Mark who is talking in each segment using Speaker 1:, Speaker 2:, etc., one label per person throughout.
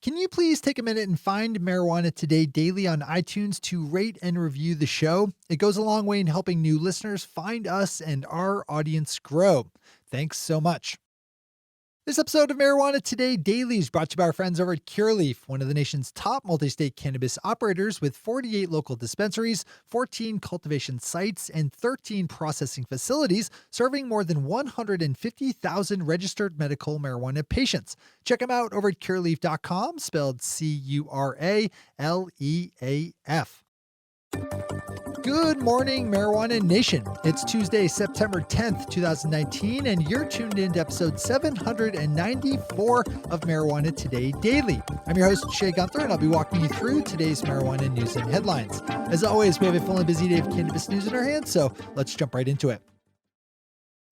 Speaker 1: Can you please take a minute and find Marijuana Today Daily on iTunes to rate and review the show? It goes a long way in helping new listeners find us and our audience grow. Thanks so much. This episode of Marijuana Today Daily is brought to you by our friends over at Curaleaf, one of the nation's top multi-state cannabis operators with 48 local dispensaries, 14 cultivation sites, and 13 processing facilities serving more than 150,000 registered medical marijuana patients. Check them out over at curaleaf.com, spelled Curaleaf. Good morning, Marijuana Nation. It's Tuesday, September 10th, 2019, and you're tuned in to episode 794 of Marijuana Today Daily. I'm your host, Shay Gunther, and I'll be walking you through today's marijuana news and headlines. As always, we have a full and busy day of cannabis news in our hands, so let's jump right into it.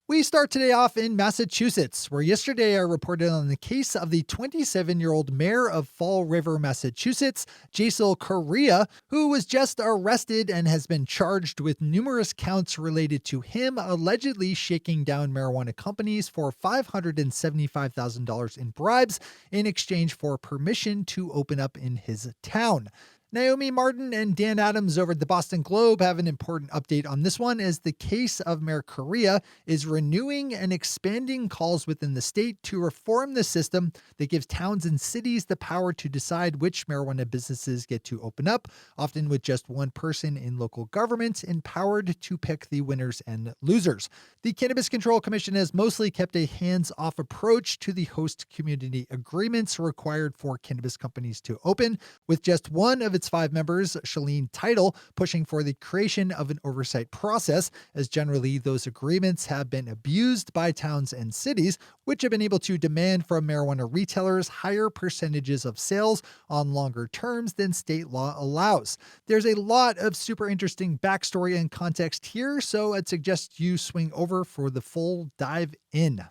Speaker 1: We start today off in Massachusetts, where yesterday I reported on the case of the 27-year-old mayor of Fall River, Massachusetts, Jaisal Correa, who was just arrested and has been charged with numerous counts related to him allegedly shaking down marijuana companies for $575,000 in bribes in exchange for permission to open up in his town. Naomi Martin and Dan Adams over at the Boston Globe have an important update on this one, as the case of Mayor Correa is renewing and expanding calls within the state to reform the system that gives towns and cities the power to decide which marijuana businesses get to open up, often with just one person in local government empowered to pick the winners and losers. The Cannabis Control Commission has mostly kept a hands-off approach to the host community agreements required for cannabis companies to open, with just one of its 5 members, Shalene Title, pushing for the creation of an oversight process, as generally those agreements have been abused by towns and cities, which have been able to demand from marijuana retailers higher percentages of sales on longer terms than state law allows. There's a lot of super interesting backstory and context here, so I'd suggest you swing over for the full dive in.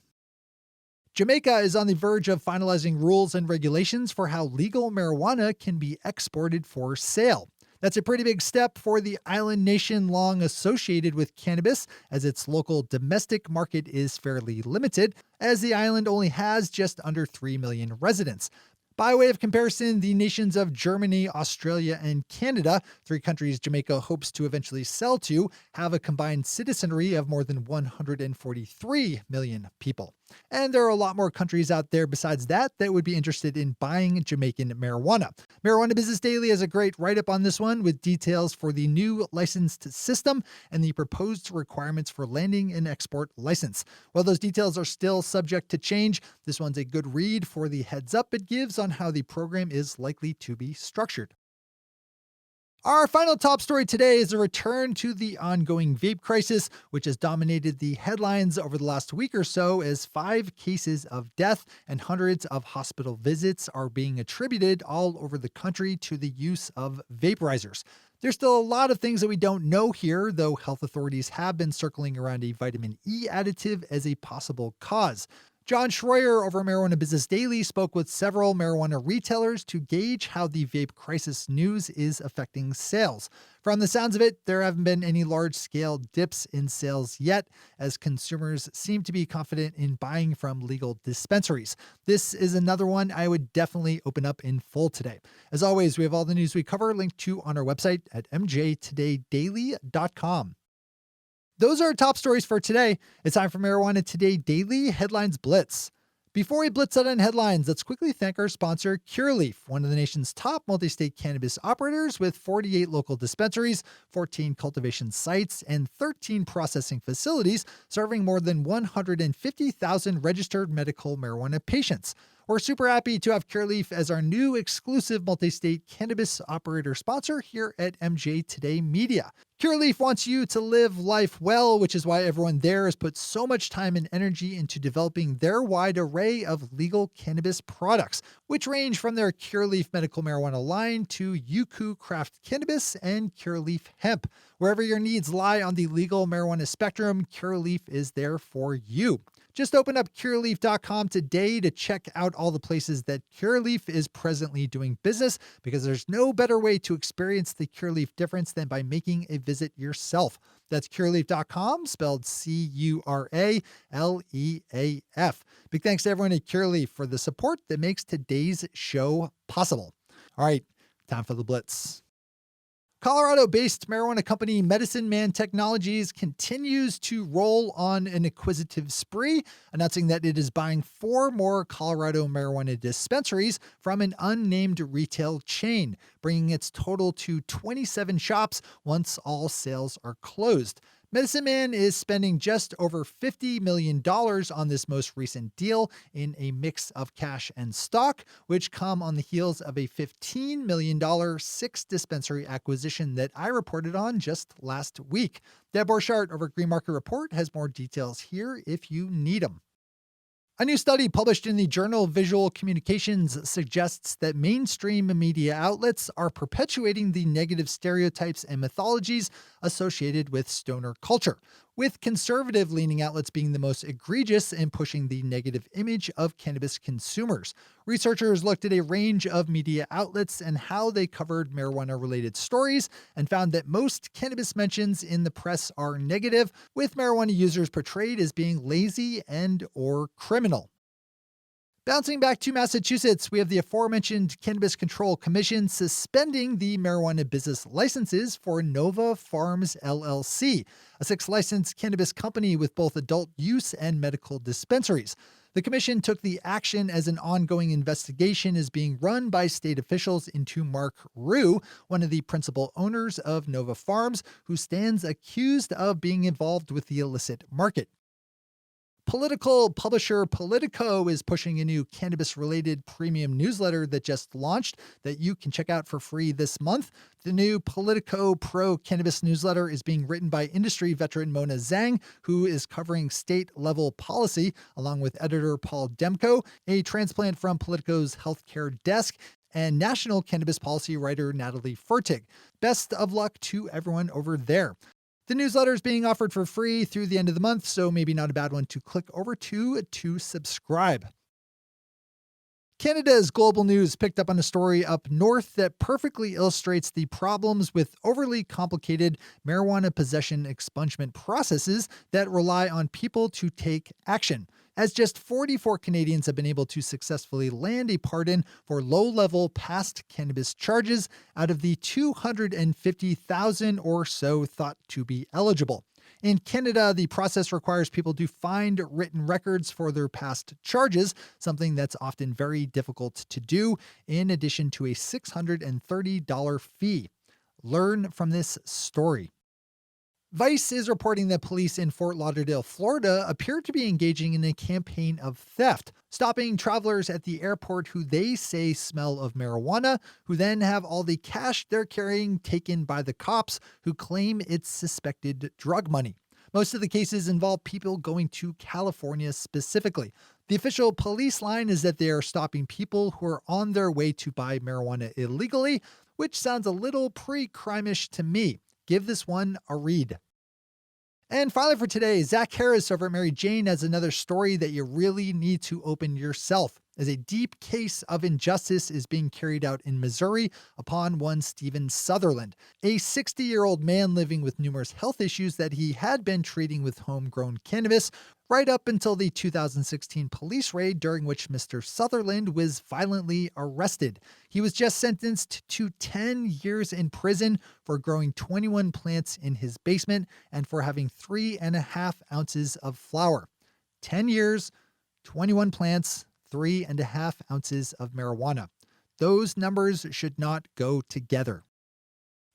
Speaker 1: Jamaica is on the verge of finalizing rules and regulations for how legal marijuana can be exported for sale. That's a pretty big step for the island nation long associated with cannabis, as its local domestic market is fairly limited, as the island only has just under 3 million residents. By way of comparison, the nations of Germany, Australia, and Canada, 3 countries Jamaica hopes to eventually sell to, have a combined citizenry of more than 143 million people. And there are a lot more countries out there besides that would be interested in buying Jamaican marijuana. Marijuana Business Daily has a great write-up on this one with details for the new licensed system and the proposed requirements for landing an export license. While those details are still subject to change, this one's a good read for the heads up it gives on how the program is likely to be structured. Our final top story today is a return to the ongoing vape crisis, which has dominated the headlines over the last week or so, as 5 cases of death and hundreds of hospital visits are being attributed all over the country to the use of vaporizers. There's still a lot of things that we don't know here, though health authorities have been circling around a vitamin E additive as a possible cause. John Schroyer over Marijuana Business Daily spoke with several marijuana retailers to gauge how the vape crisis news is affecting sales. From the sounds of it, there haven't been any large-scale dips in sales yet, as consumers seem to be confident in buying from legal dispensaries. This is another one I would definitely open up in full today. As always, we have all the news we cover linked to on our website at mjtodaydaily.com. Those are our top stories for today. It's time for Marijuana Today Daily Headlines Blitz. Before we blitz out on headlines, let's quickly thank our sponsor, Curaleaf, one of the nation's top multi-state cannabis operators with 48 local dispensaries, 14 cultivation sites, and 13 processing facilities serving more than 150,000 registered medical marijuana patients. We're super happy to have Curaleaf as our new exclusive multi-state cannabis operator sponsor here at MJ Today Media. Curaleaf wants you to live life well, which is why everyone there has put so much time and energy into developing their wide array of legal cannabis products, which range from their Curaleaf medical marijuana line to Yuku craft cannabis and Curaleaf hemp. Wherever your needs lie on the legal marijuana spectrum, Curaleaf is there for you. Just open up cureleaf.com today to check out all the places that Cureleaf is presently doing business, because there's no better way to experience the Cureleaf difference than by making a visit yourself. That's cureleaf.com, spelled Curaleaf. Big thanks to everyone at Cureleaf for the support that makes today's show possible. All right, time for the Blitz. Colorado-based marijuana company Medicine Man Technologies continues to roll on an acquisitive spree, announcing that it is buying 4 more Colorado marijuana dispensaries from an unnamed retail chain, bringing its total to 27 shops once all sales are closed. Medicine Man is spending just over $50 million on this most recent deal in a mix of cash and stock, which come on the heels of a $15 million 6-dispensary acquisition that I reported on just last week. Deb Borchardt over Green Market Report has more details here if you need them. A new study published in the journal Visual Communications suggests that mainstream media outlets are perpetuating the negative stereotypes and mythologies associated with stoner culture, with conservative-leaning outlets being the most egregious in pushing the negative image of cannabis consumers. Researchers looked at a range of media outlets and how they covered marijuana-related stories and found that most cannabis mentions in the press are negative, with marijuana users portrayed as being lazy and/or criminal. Bouncing back to Massachusetts, we have the aforementioned Cannabis Control Commission suspending the marijuana business licenses for Nova Farms LLC, a 6-licensed cannabis company with both adult use and medical dispensaries. The commission took the action as an ongoing investigation is being run by state officials into Mark Rue, one of the principal owners of Nova Farms, who stands accused of being involved with the illicit market. Political publisher Politico is pushing a new cannabis-related premium newsletter that just launched that you can check out for free this month. The new Politico Pro Cannabis newsletter is being written by industry veteran Mona Zhang, who is covering state-level policy, along with editor Paul Demko, a transplant from Politico's healthcare desk, and national cannabis policy writer Natalie Fertig. Best of luck to everyone over there. The newsletter is being offered for free through the end of the month, so maybe not a bad one to click over to subscribe. Canada's Global News picked up on a story up north that perfectly illustrates the problems with overly complicated marijuana possession expungement processes that rely on people to take action, as just 44 Canadians have been able to successfully land a pardon for low-level past cannabis charges out of the 250,000 or so thought to be eligible. In Canada, the process requires people to find written records for their past charges, something that's often very difficult to do, in addition to a $630 fee. Learn from this story. Vice is reporting that police in Fort Lauderdale, Florida, appear to be engaging in a campaign of theft, stopping travelers at the airport who they say smell of marijuana, who then have all the cash they're carrying taken by the cops, who claim it's suspected drug money. Most of the cases involve people going to California specifically. The official police line is that they are stopping people who are on their way to buy marijuana illegally, which sounds a little pre-crime-ish to me. Give this one a read. And finally for today, Zach Harris over at Mary Jane has another story that you really need to open yourself, as a deep case of injustice is being carried out in Missouri upon one Stephen Sutherland, a 60-year-old man living with numerous health issues that he had been treating with homegrown cannabis, right up until the 2016 police raid during which Mr. Sutherland was violently arrested. He was just sentenced to 10 years in prison for growing 21 plants in his basement and for having 3.5 ounces of flower. 10 years, 21 plants, 3.5 ounces of marijuana. Those numbers should not go together.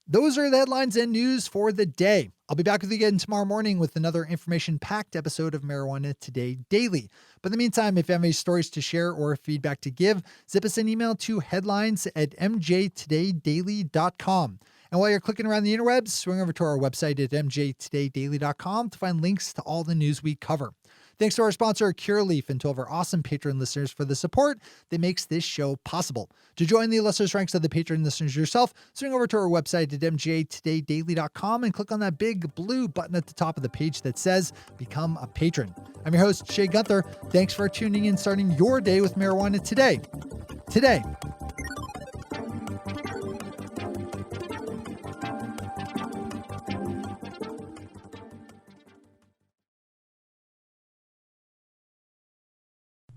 Speaker 1: Those are the headlines and news for the day. I'll be back with you again tomorrow morning with another information-packed episode of Marijuana Today Daily. But in the meantime, if you have any stories to share or feedback to give, zip us an email to headlines@mjtodaydaily.com. And while you're clicking around the interwebs, swing over to our website at mjtodaydaily.com to find links to all the news we cover. Thanks to our sponsor, Cureleaf, and to all of our awesome Patreon listeners for the support that makes this show possible. To join the illustrious ranks of the Patreon listeners yourself, swing over to our website at mgatodaydaily.com and click on that big blue button at the top of the page that says Become a Patron. I'm your host, Shay Gunther. Thanks for tuning in, starting your day with marijuana today. Today.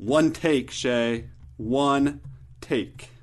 Speaker 2: One take, Shay. One take.